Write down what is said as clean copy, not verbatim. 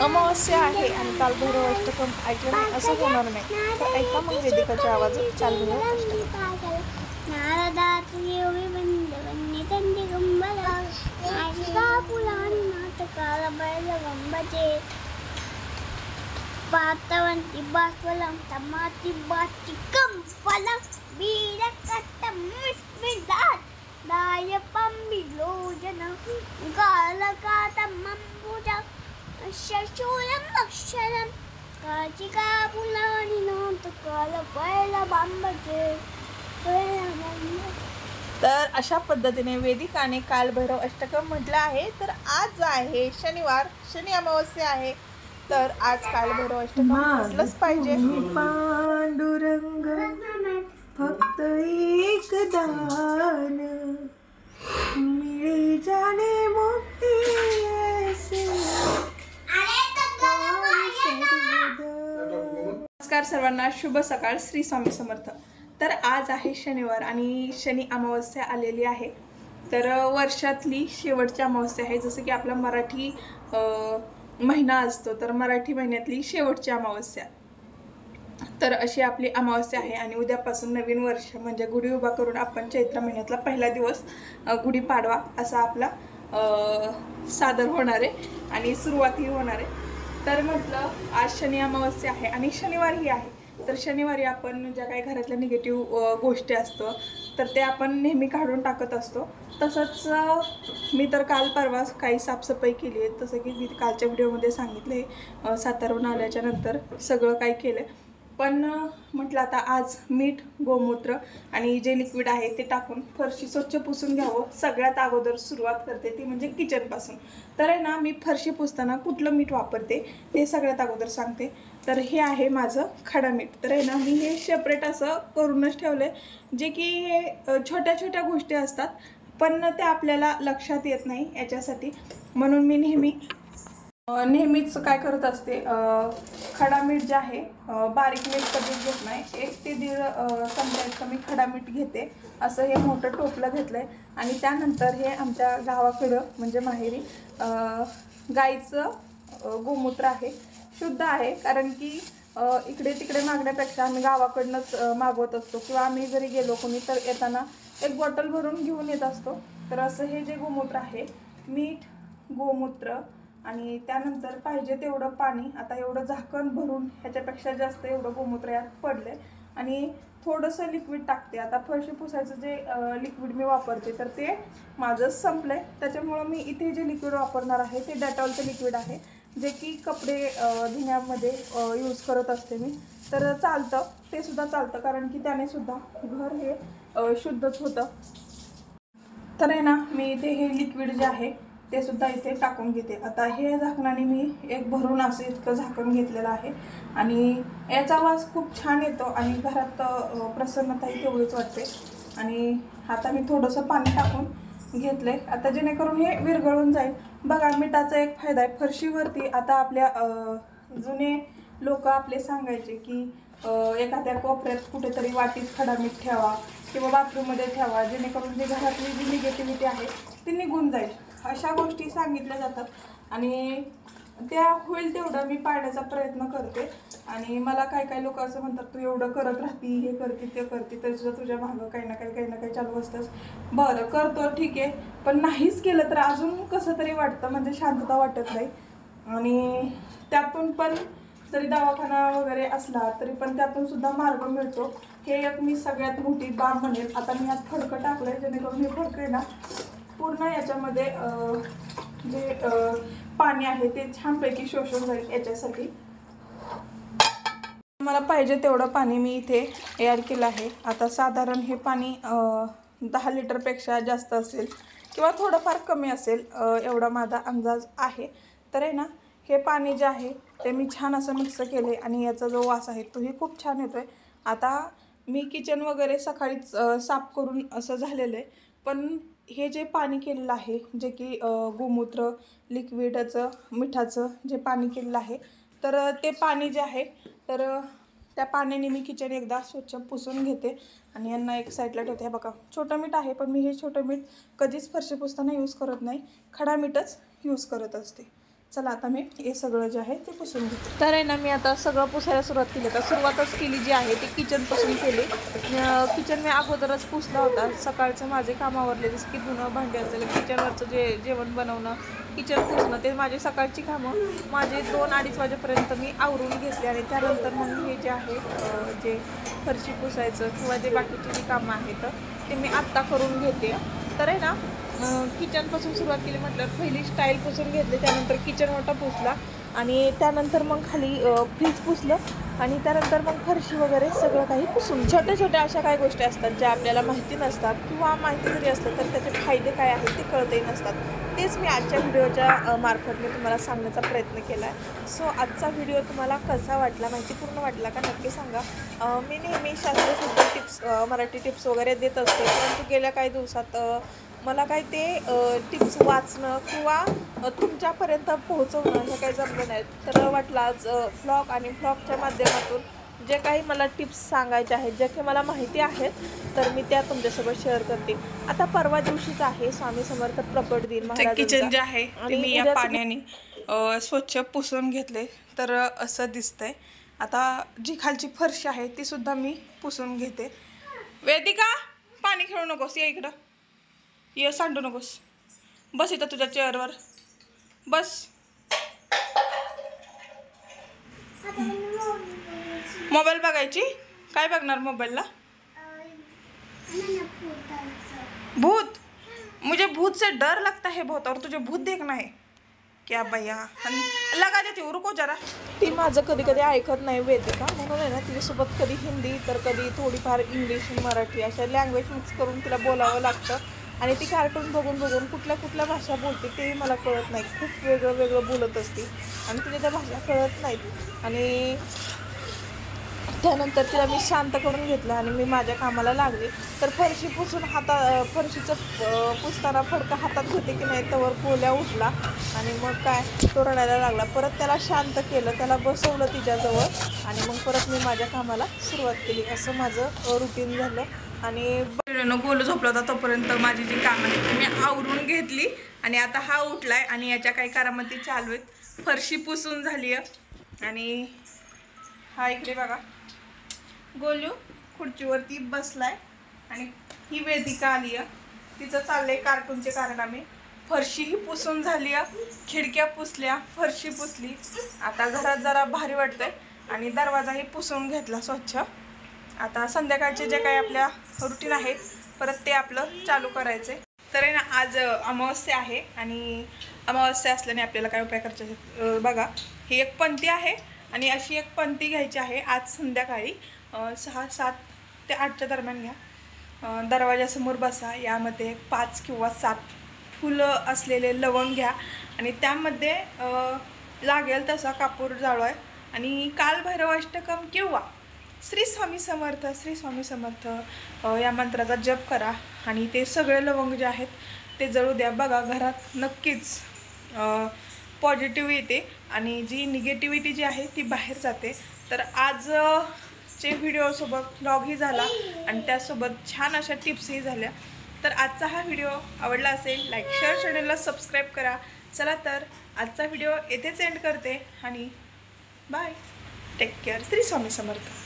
अमावस्या आहे आणि कालभैरव अष्टकम ऐकलं नाही असं होणार नाही. तर ऐका मग वेदिकाच्या आवाजात कालभैरव अष्टकम. नारदात्री योगी वंदे तंदे गंबला नायिका पुलानी नाटकाला बैलवंबजे पातवंती बास्वलं तमाती बाती कंपलं बीरकट्टं मिस्मिदात दायपं बिलोजनं कालकातं मंबुजा शशूलं अक्षरं काचिका पुलानी नाटकाला बैलवंबजे. तर अशा पद्धतीने वेदिकाने कालभैरव अष्टकम म्हटलं आहे. तर आज आहे शनिवार, शनी अमावस्या आहे. तर आज कालभैरव अष्टकम म्हटलंच पाहिजे. पांडुरंग फक्त एक दान मिळे जाणे मुक्ती ऐसे. नमस्कार सर्वांना, शुभ सकाळ, श्री स्वामी समर्थ. तर आज आहे शनिवार आणि शनी अमावस्या आलेली आहे. तर वर्षातली शेवटची अमावस्या आहे. जसं की आपला मराठी महिना असतो, तर मराठी महिन्यातली शेवटची अमावस्या. तर अशी आपली अमावस्या आहे आणि उद्यापासून नवीन वर्ष म्हणजे गुढी उभा करून आपण चैत्र महिन्यातला पहिला दिवस गुढीपाडवा असा आपला सादर होणार आहे आणि सुरुवातही होणार आहे. तर म्हटलं आज शनी अमावस्या आहे आणि शनिवारही आहे. तर शनिवारी आपण ज्या काही घरातल्या निगेटिव्ह गोष्टी असतो तर ते आपण नेहमी काढून टाकत असतो. तसंच मी तर काल परवा काही साफसफाई केली आहे. तसं की मी कालच्या व्हिडिओमध्ये सांगितले, सातारहून आल्याच्या नंतर सगळं काही केलं. पण म्हटलं आता आज मीठ, गोमूत्र आणि जे लिक्विड आहे ते टाकून फरशी स्वच्छ पुसून घ्यावं. सगळ्यात अगोदर सुरुवात करते ती म्हणजे किचनपासून. तर आहे ना, मी फरशी पुसताना कुठलं मीठ वापरते ते सगळ्यात अगोदर सांगते. तर हे आहे माझं खडा मीठ. तर आहे ना, मी हे सेपरेट असं करूनच ठेवलं आहे. जे की हे छोट्या छोट्या गोष्टी असतात पण ते आपल्याला लक्षात येत नाही याच्यासाठी. म्हणून मी नेहमीच काय करत असते, खडा मीठ जे आहे बारीक मीठ कधीच घेत नाही. 1 ते 1.5 चमचा मी खडा मीठ घेते. असं हे मोठं टोपलं घेतलं आहे आणि त्यानंतर हे आमच्या गावाकडं म्हणजे माहेरी गाईचं गोमूत्र आहे. शुद्ध आहे, कारण की इकडे तिकडे मागण्यापेक्षा आम्ही गावाकडनंच मागवत असतो किंवा आम्ही जरी गेलो कोणी तर येताना एक बॉटल भरून घेऊन येत असतो. तर असं हे जे गोमूत्र आहे, मीठ, गोमूत्र आणि त्यानंतर पाहिजे तेवढं पाणी. आता एवढं झाकण भरून ह्याच्यापेक्षा जास्त एवढं गोमूत्र यात पडले आणि थोडंसं लिक्विड टाकते. आता फरशी पुसायचं जे लिक्विड मी वापरते तर ते माझं संपलं आहे. त्याच्यामुळं मी इथे जे लिक्विड वापरणार आहे ते डेटॉलचं लिक्विड आहे, जे की कपडे धुण्यामध्ये यूज करत असते मी. तर चालतं, ते सुद्धा चालतं, कारण की त्याने सुद्धा घर हे शुद्धच होतं. तर आहे ना, मी इथे हे लिक्विड जे आहे ते सुद्धा इथे टाकून घेते. आता हे झाकणाने मी एक भरून असं इतकं झाकण घेतलेलं आहे आणि याचा वास खूप छान येतो आणि घरात प्रसन्नताही तेवढीच वाटते. आणि आता मी थोडंसं पाणी टाकून घेतलं आहे आता, जेणेकरून हे विरघळून जाईल. बघा, मिठाचा एक फायदा आहे फरशीवरती. आता आपल्या जुने लोक आपले सांगायचे की एखाद्या कोपऱ्यात कुठेतरी वाटीत खडा मीठ ठेवा किंवा बाथरूममध्ये ठेवा, जेणेकरून जे घरातली जी निगेटिव्हिटी आहे ती निघून जाईल. अशा गोष्टी सांगितल्या जातात आणि त्या होईल तेवढं मी पाळण्याचा प्रयत्न करते. आणि मला काही लोक असं म्हणतात, तू एवढं करत राहती, हे करते ते करते, तर तुझ्या मागं काही ना काही चालू असतंच. बरं, करतो ठीक आहे, पण नाहीच केलं तर अजून कसं तरी वाटतं, म्हणजे शांतता वाटत नाही. आणि त्यातून पण जरी दवाखाना वगैरे असला तरी पण त्यातून सुद्धा मार्ग मिळतो. हे एक मी सगळ्यात मोठी बाब म्हणेल. आता मी यात फडकं टाकलं आहे, जेणेकरून हे फडकं आहे ना पूर्ण याच्यामध्ये जे पाणी आहे ते छानपैकी शोषून जाईल. याच्यासाठी मला पाहिजे तेवढं पाणी मी इथे ॲड केलं आहे. आता साधारण हे पाणी 10 लिटरपेक्षा जास्त असेल किंवा थोडंफार कमी असेल, एवढा माझा अंदाज आहे. तर आहे ना, हे पाणी जे आहे ते मी छान असं मिक्स केले आणि याचा जो वास आहे तोही खूप छान येतो आहे. आता मी किचन वगैरे सकाळीच साफ करून असं झालेलं आहे, पण हे जे पाणी केलेलं आहे, जे की गोमूत्र लिक्विडचं मिठाचं जे पाणी केलेलं आहे, तर ते पाणी जे आहे तर त्या पाण्याने मी किचन एकदा स्वच्छ पुसून घेते आणि यांना एक साईडला ठेवते. बघा, छोटं मीठ आहे, पण मी हे छोटं मीठ कधीच फरशी पुसताना यूज करत नाही, खडा मीठच यूज करत असते. चला आता मी हे सगळं जे आहे ते पुसून घेते. तर आहे ना मी आता सगळं पुसायला सुरुवात केली. तर सुरुवातच केली जी आहे ती किचनपासून केली. किचन मी अगोदरच पुसला होता. सकाळचं माझे काम आवरले, जसं की धुणं भांडी असेल, किचनवरचं जेवण बनवणं, किचन पुसणं, ते माझी सकाळची कामं माझे 2-2:30 वाजेपर्यंत मी आवरून घेतले. आणि त्यानंतर मग हे जे आहे जे फरशी पुसायचं किंवा जे बाकीची जी कामं आहेत ते मी आत्ता करून घेते. तर आहे ना किचनपासून सुरुवात केली म्हटलं पहिली स्टाईल पुसून घेतली, त्यानंतर किचन ओटा पुसला आणि त्यानंतर मग खाली फ्रीज पुसलं आणि त्यानंतर मग फरशी वगैरे सगळं काही पुसून. छोट्या छोट्या अशा काही गोष्टी असतात ज्या आपल्याला माहिती नसतात किंवा माहिती जरी असलं तर त्याचे फायदे काय आहेत ते कळतही नसतात. तेच मी आजच्या व्हिडिओच्या मार्फत मी तुम्हाला सांगण्याचा प्रयत्न केला आहे. सो आजचा व्हिडिओ तुम्हाला कसा वाटला, माहितीपूर्ण वाटला का नक्की सांगा. मी नेहमी शास्त्रशुद्ध टिप्स मराठी टिप्स वगैरे देत असते, परंतु गेल्या काही दिवसात मला काय ते टिप्स वाचणं किंवा तुमच्यापर्यंत पोहोचवणं हे काही जमलं नाही. तर वाटलं आज व्लॉग आणि व्लॉगच्या माध्यमातून जे काही मला टिप्स सांगायचे आहेत, जे काही मला माहिती आहेत, तर मी त्या तुमच्यासोबत शेअर करते. आता परवा दिवशीच आहे स्वामी समर्थ प्रकट दिन महाराजांचा. किचन जे आहे ते मी या पाण्याने स्वच्छ पुसून घेतले. तर असं दिसतंय. आता जी खालची फरशी आहे ती सुद्धा मी पुसून घेते. वेदिका पाणी खेळू नकोस, या इकडं ये, सांडू नकोस, बस इथं तुझ्या चेअरवर बस. मोबाईल बघायची? काय बघणार मोबाईलला? भूत? मुझे भूत से डर लगता है बहुत, और तुझे भूत देखना है क्या भैया? लगा देते, रुको जरा. ती माझं कधी कधी ऐकत नाही वेदिका, म्हणून आहे ना तिच्यासोबत कधी हिंदी तर कधी थोडीफार इंग्लिश मराठी अशा लँग्वेज मिक्स करून तिला बोलावं लागतं. आणि ती कार्टून बघून बघून कुठल्या कुठल्या भाषा बोलते तेही मला कळत नाही. खूप वेगळं वेगळं बोलत असते आणि तिला त्या भाषा कळत नाहीत. आणि त्यानंतर तिला मी शांत करून घेतलं आणि मी माझ्या कामाला लागले. तर फरशी पुसून फरशीचं पुसताना फडका हातात घेते की नाही तवर कोल्या उठला आणि मग काय तो रडायला लागला. परत त्याला शांत केलं, त्याला बसवलं तिच्याजवळ आणि मग परत मी माझ्या कामाला सुरुवात केली. असं माझं रुटीन झालं. आणि गोलू झोपला होता तोपर्यंत माझी जी कामं आहेत ती मी आवरून घेतली. आणि आता हा उठलाय आणि याच्या काही करामती चालू आहेत. फरशी पुसून झाली आहे आणि हा इकडे बघा गोलू खुर्चीवरती बसलाय आणि ही वेदिका आली आहे, तिचं चाललंय कार्टूनचे कारनामे. फरशी ही पुसून झाली आहे, खिडक्या पुसल्या, फरशी पुसली. आता घरात जरा भारी वाटतंय आणि दरवाजाही पुसून घेतला स्वच्छ. आता संध्याकाळचे जे काही आपल्या रुटीन आहे परत ते आपलं चालू करायचं. तर आहे ना आज अमावस्या आहे आणि अमावस्या असल्याने आपल्याला काय उपाय करायचे बघा. ही एक पंथी आहे आणि अशी एक पंथी घ्यायची आहे. आज संध्याकाळी 6-7 ते 8च्या दरम्यान घ्या. दरवाजासमोर बसा. यामध्ये 5 किंवा 7 फुलं असलेले लवंग घ्या आणि त्यामध्ये लागेल तसा कापूर जाळवा आणि कालभैरवाष्टकम किंवा श्री स्वामी समर्थ श्री स्वामी समर्थ या मंत्राचा जप करा आणि ते सगळे लवंग जे आहेत ते जळू द्या. बघा घरात नक्कीच पॉझिटिव्ह येते आणि जी निगेटिव्हिटी जी आहे ती बाहेर जाते. तर आज चे व्हिडिओसोबत व्लॉगही झाला आणि त्यासोबत छान अशा टिप्सही झाल्या. तर आजचा हा व्हिडिओ आवडला असेल लाईक शेअर, चॅनलला सबस्क्राईब करा. चला तर आजचा व्हिडिओ येथेच एंड करते आणि bye, take care, Shri Swami Samarth.